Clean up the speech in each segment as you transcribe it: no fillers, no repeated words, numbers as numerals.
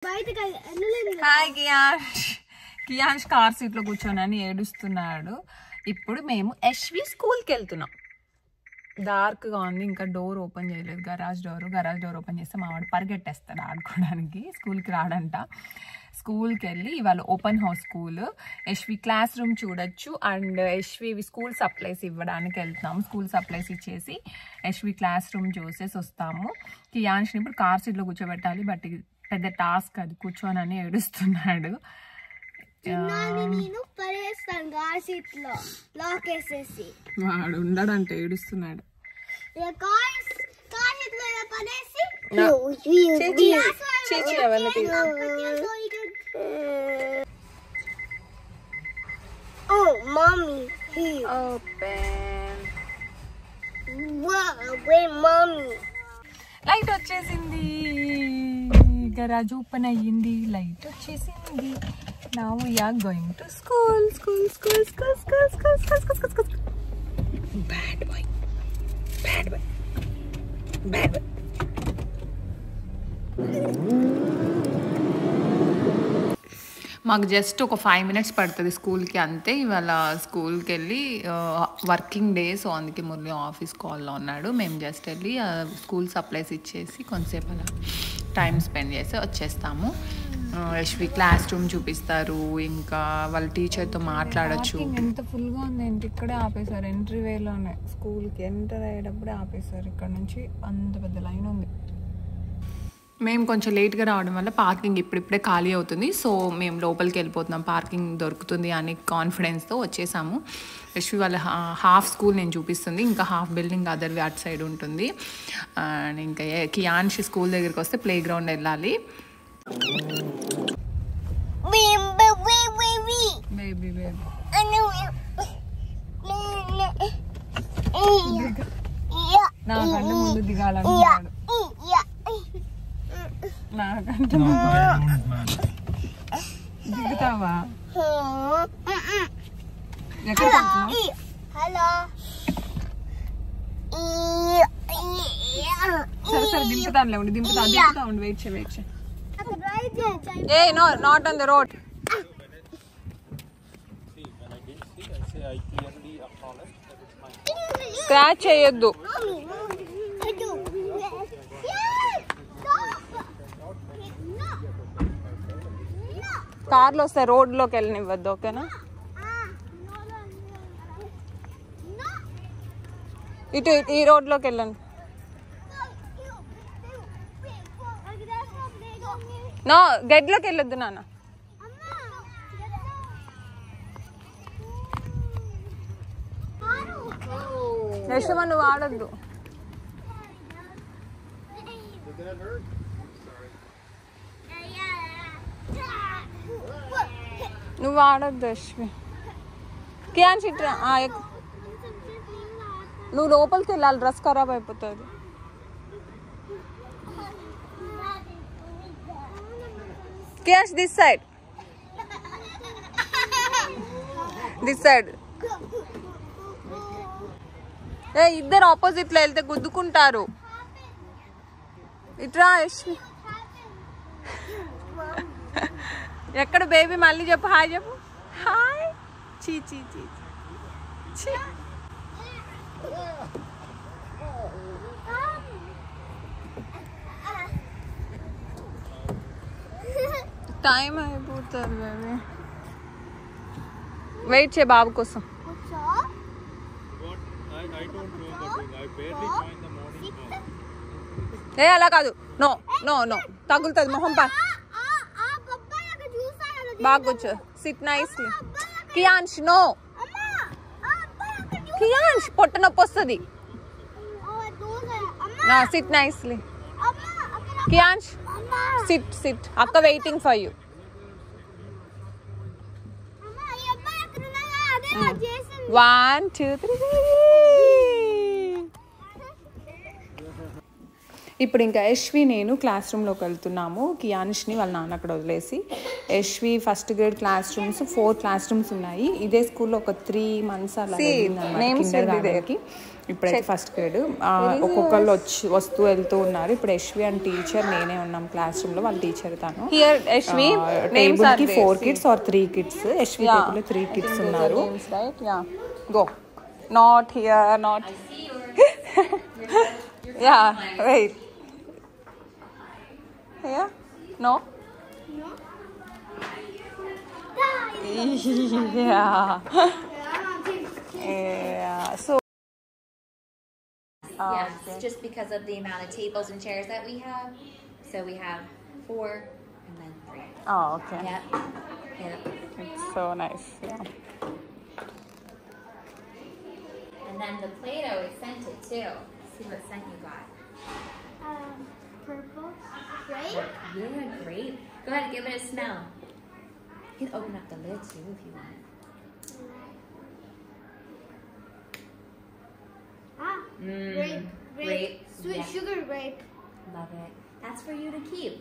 Hi కియాన్ష్ car seat లో కూర్చోనని ఏడుస్తున్నాడు. ఇప్పుడు మేము యశ్వి స్కూల్కి వెళ్తున్నాం. డార్క్ గా ఉంది, ఇంకా డోర్ ఓపెన్ చేయలేదు. గరాజ్ డోర్ ఓపెన్ చేస్తే మా వాడు పరిగెట్టేస్తాడు ఆడుకోవడానికి. స్కూల్కి రాడంట. స్కూల్కి వెళ్ళి ఇవాళ open house school. Yashvi class room చూడొచ్చు. అండ్ యశ్వి స్కూల్ సప్లైస్ ఇవ్వడానికి వెళ్తున్నాము. స్కూల్ సప్లైస్ ఇచ్చేసి యశ్వి క్లాస్ రూమ్ చూసేసి వస్తాము. కియాన్ష్ని ఇప్పుడు కార్ సీట్లో కూర్చోబెట్టాలి. బట్ పెద్ద టాస్క్ అది, కూర్చోనని ఏడుస్తున్నాడు. వాడు ఉండడంటే ఏడుస్తున్నాడు. లైట్ వచ్చేసింది. గరాజ్ ఓపెన్ అయ్యింది, లైట్ వచ్చేసింది. Now we are going to school. Bad boy. మాకు జస్ట్ ఒక 5 minutes పడుతుంది స్కూల్కి, అంతే. ఇవాళ స్కూల్కి వెళ్ళి వర్కింగ్ డే, సో అందుకే మురళి ఆఫీస్ కాల్లో ఉన్నాడు. మేము జస్ట్ వెళ్ళి స్కూల్ సప్లైస్ ఇచ్చేసి కొంతసేపు అలా టైం స్పెండ్ చేసి వచ్చేస్తాము. యశ్వి క్లాస్ రూమ్ చూపిస్తారు, ఇంకా వాళ్ళ టీచర్తో మాట్లాడచ్చు. ఎంత ఫుల్గా ఉంది ఏంటి, ఇక్కడే ఆపేశారు. ఎంట్రీ వేలోనే స్కూల్కి ఎంటర్ అయ్యేటప్పుడే ఆపేశారు. ఇక్కడ నుంచి అంత పెద్ద లైన్ ఉంది. మేము కొంచెం లేట్గా రావడం వల్ల పార్కింగ్ ఇప్పుడిప్పుడే ఖాళీ అవుతుంది. సో మేము లోపలికి వెళ్ళిపోతున్నాం, పార్కింగ్ దొరుకుతుంది అని కాన్ఫిడెన్స్తో వచ్చేసాము. యశ్వి వాళ్ళ హాఫ్ స్కూల్ నేను చూపిస్తుంది, ఇంకా హాఫ్ బిల్డింగ్ అదర్వి అటు సైడ్ ఉంటుంది. అండ్ ఇంకా కియాన్ష్ స్కూల్ దగ్గరికి వస్తే ప్లే గ్రౌండ్ వెళ్ళాలి. నాకంటే ముందు దిగాలనుకున్నాడు. నాకంటే దిగుతావా? ఎక్కడ సరే దింపుతానులే, ఉండి దింపుతా ఉండి. వెయిట్ చే. ఏ no, not on the road. Scratch చేయొద్దు. కార్లో వస్తే రోడ్లోకి వెళ్ళనివ్వద్దు, ఓకేనా? ఇటు ఈ రోడ్లోకి వెళ్ళండి. నో, గడ్లోకి వెళ్ళొద్దు నాన్న. యశ్వ నువ్వు ఆడొద్దు. నువ్వు ఆడొద్దు యశ్వి. కియాన్ష్ ఇట్రా. నువ్వు లోపలికి వెళ్ళాలి, డ్రెస్ ఖరాబ్ అయిపోతుంది. కియాన్ష్ దిస్ సైడ్. ఏ ఇద్దరు ఆపోజిట్ లో వెళ్తే గుద్దుకుంటారు. ఇట్రా యశ్వి. ఎక్కడ బేబీ? మళ్ళీ చెప్పు, హాయ్ చెప్పు. హాయ్. చీ చీ చీ చీ. టైం అయిపోతుంది బేబీ. వెయిట్ చేయ బాబు కోసం. ఏ అలా కాదు, నో నో నో, తగులుతుంది మొహం. బాగా కూర్చో. Sit nicely. Kiyansh no. Kiyansh పొట్ట నొప్పి వస్తుంది. Sit nicely. కియాన్ష్ సిట్. అక్క waiting for you. One, two, three. ఇప్పుడు ఇంకా యశ్వి నేను క్లాస్ రూమ్లోకి వెళ్తున్నాము. కియాన్ష్ని వాళ్ళ నాన్న అక్కడ వదిలేసి. Yashvi first grade class rooms 4 class rooms ఉన్నాయి. ఇదే స్కూల్లో ఒక 3 months అలా వెళ్ళిందన్నమాట. ఇప్పుడైతే ఫస్ట్ గ్రేడ్ ఒక్కొక్కళ్ళు వస్తూ వెళ్తూ ఉన్నారు. ఇప్పుడు యశ్వి అండ్ టీచర్ నేనే ఉన్నాం క్లాస్ రూమ్ లో. వాళ్ళ టీచర్ తను. టేబుల్ కి 4 kids or 3 kids. Yashvi table లో 3 kids ఉన్నారు. Go. Not here, not. Yeah, wait. Here? No? Yeah. Yeah. So. Yes, just because of the amount of tables and chairs that we have. So we have 4 and then 3. Oh, okay. Yep. It's so nice. Yeah. And then the Play-Doh is scented too. See what scent you got. Purple. Grape? Yeah, grape. Go ahead and give it a smell. You can open up the lid too if you want. Grape. Grape. Sweet Yeah. sugar grape. Love it. That's for you to keep.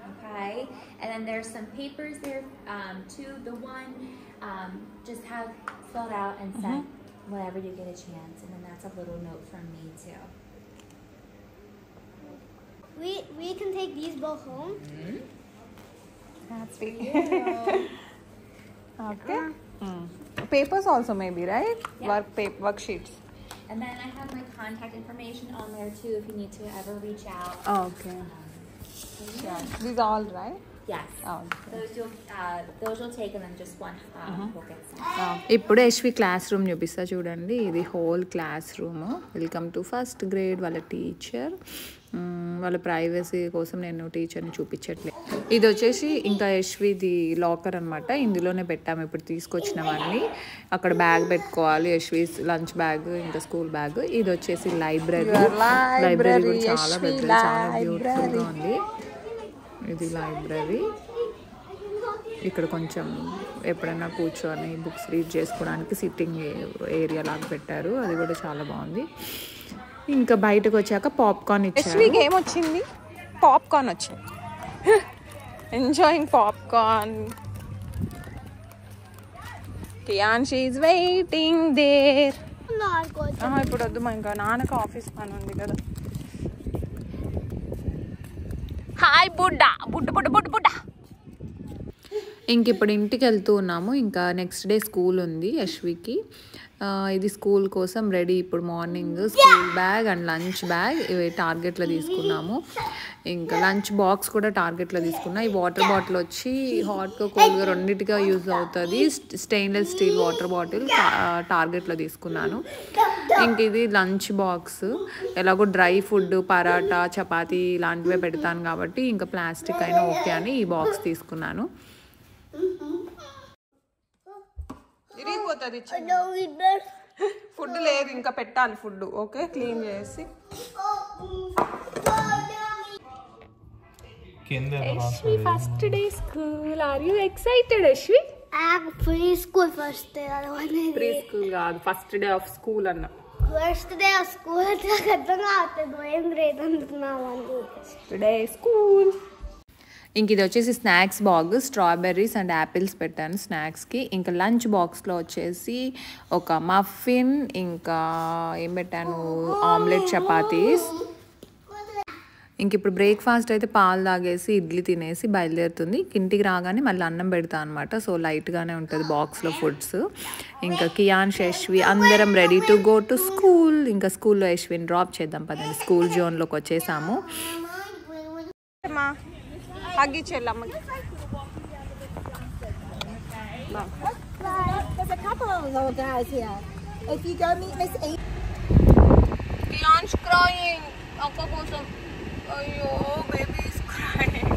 Okay. And then there's some papers there too. The one just have filled out and sent whenever you get a chance. And then that's a little note from me too. We can take these both home. That's it. Okay. Papers also maybe, right? Yeah. Worksheets. And then I have my contact information on there too if you need to ever reach out. Oh, okay. Yeah. These are all right? Yes. Oh, Those you'll take and then just one will get sent. ఇప్పుడు Yashvi class room చూపిస్తా చూడండి. ఇది whole class room. Welcome to first grade. వాళ్ళ teacher. వాళ్ళ privacy కోసం నేను టీచర్ని చూపించట్లేదు. ఇది వచ్చేసి ఇంకా యశ్విది లాకర్ అనమాట. ఇందులోనే పెట్టాము ఇప్పుడు తీసుకొచ్చినవన్నీ. అక్కడ బ్యాగ్ పెట్టుకోవాలి. యశ్వి లంచ్ బ్యాగ్ ఇంకా స్కూల్ బ్యాగ్. ఇది వచ్చేసి లైబ్రరీ. లైబ్రరీ కూడా చాలా పెద్దది, చాలా బ్యూటిఫుల్గా ఉంది. ఇది లైబ్రరీ. ఇక్కడ కొంచెం ఎప్పుడైనా కూర్చొని బుక్స్ రీడ్ చేసుకోవడానికి సిట్టింగ్ ఏరియా లాగా పెట్టారు. అది కూడా చాలా బాగుంది. ఇంకా బయటకు వచ్చాక పాప్కార్న్ ఇచ్చారు. యశ్వికి ఏమొచ్చింది? పాప్కార్న్ వచ్చింది. Enjoying popcorn. Kiyanshi is waiting there. ఇప్పుడు వద్దు, మా ఇంకా నాన్నకు ఆఫీస్ పని ఉంది కదా. హాయ్ బుడ్డ బుడ్డ బుడ్డ బుడ్డ బుడ్డ. ఇంక ఇప్పుడు ఇంటికి వెళ్తూ ఉన్నాము. ఇంకా నెక్స్ట్ డే స్కూల్ ఉంది యశ్వికి. ఇది స్కూల్ కోసం రెడీ. ఇప్పుడు morning school bag and lunch bag ఇవి టార్గెట్లో తీసుకున్నాము. ఇంకా లంచ్ బాక్స్ కూడా టార్గెట్లో తీసుకున్నా. ఈ వాటర్ బాటిల్ వచ్చి హాట్గా కోల్డ్గా రెండింటిగా యూజ్ అవుతుంది. స్టెయిన్లెస్ స్టీల్ వాటర్ బాటిల్ టార్గెట్లో తీసుకున్నాను. ఇంక ఇది లంచ్ బాక్స్. ఎలాగో డ్రై ఫుడ్ పరాటా చపాతీ ఇలాంటివే పెడతాను కాబట్టి ఇంకా ప్లాస్టిక్ అయినా ఓకే అని ఈ బాక్స్ తీసుకున్నాను. ఇరిగిపోతుంది. ఫుడ్ లేదు ఇంకా, పెట్టాలి ఫుడ్. ఓకే, క్లీన్ చేసి. Yashvi first day school. Are you excited Yashvi? Preschool first day. Preschool కాదు, ఫస్ట్ డే ఆఫ్ స్కూల్ అన్న. ఫస్ట్ డే ఆఫ్ స్కూల్ అర్థం కావట్లేదు. ఏం గ్రేడ్ అంటున్నావు? First day school. ఇంక ఇది వచ్చేసి snacks box. Strawberries and apples పెట్టాను స్నాక్స్కి. ఇంకా లంచ్ బాక్స్లో వచ్చేసి ఒక మఫిన్, ఇంకా ఏం పెట్టాను, ఆమ్లెట్ చపాతీస్. ఇంక ఇప్పుడు బ్రేక్ఫాస్ట్ అయితే పాలు తాగేసి ఇడ్లీ తినేసి బయలుదేరుతుంది. ఇంటికి రాగానే మళ్ళీ అన్నం పెడతా అనమాట. సో లైట్గానే ఉంటుంది బాక్స్లో ఫుడ్స్. ఇంకా కియాన్ష్ యశ్వి అందరం ready to go to school. ఇంకా స్కూల్లో యశ్విని డ్రాప్ చేద్దాం పదండి. స్కూల్ జోన్లోకి వచ్చేసాము. Huggy చెల్లమ్మకి. There's a couple of little guys here. If you go meet Miss A. Kiyansh crying. Akka kosam. Ayyo, baby is crying.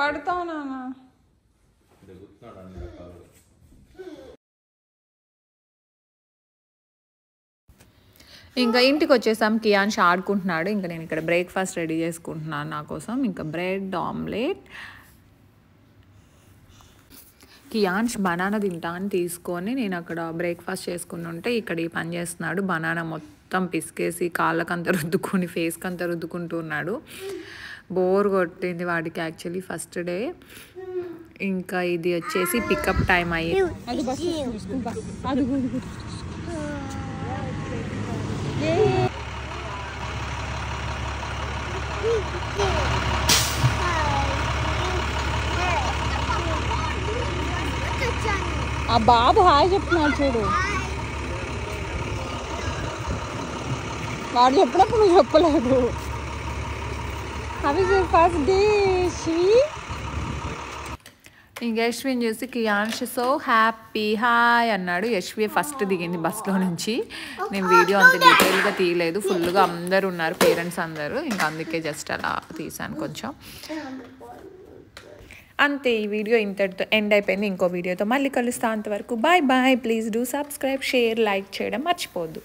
పడతావు నాన్న. ఇంకా ఇంటికి వచ్చేసాం. కియాన్ష్ ఆడుకుంటున్నాడు. ఇంకా నేను ఇక్కడ బ్రేక్ఫాస్ట్ రెడీ చేసుకుంటున్నాను నా కోసం. ఇంకా బ్రెడ్ ఆమ్లెట్. కియాన్ష్ బనానా తింటా అని తీసుకొని నేను అక్కడ బ్రేక్ఫాస్ట్ చేసుకుని ఉంటే ఇక్కడ ఈ పని చేస్తున్నాడు. బనానా మొత్తం పిసికేసి కాళ్ళకంతా రుద్దుకొని ఫేస్కి అంతా రుద్దుకుంటూ ఉన్నాడు. బోర్ కొట్టింది వాడికి యాక్చువల్లీ ఫస్ట్ డే. ఇంకా ఇది వచ్చేసి పికప్ టైం అయ్యి అది బస్ స్కూల్ బస్ అది ఆ బాబు హాయ్ చెప్తున్నాడు చూడు. వాడు చెప్పినప్పుడు నువ్వు చెప్పలేదు. అవి ఫస్ట్ డే ఇంకా యశ్విని చూసి కియాన్ష్ సో హ్యాపీ హాయ్ అన్నాడు. యశ్వి ఫస్ట్ దిగింది బస్లో నుంచి. నేను వీడియో అంత డీటెయిల్గా తీయలేదు, ఫుల్గా అందరు ఉన్నారు పేరెంట్స్ అందరూ, ఇంకా అందుకే జస్ట్ అలా తీసాను కొంచెం అంతే. ఈ వీడియో ఇంతటితో ఎండ్ అయిపోయింది. ఇంకో వీడియోతో మళ్ళీ కలుస్తా. అంతవరకు bye bye. Please do subscribe, share, like చేయడం మర్చిపోవద్దు.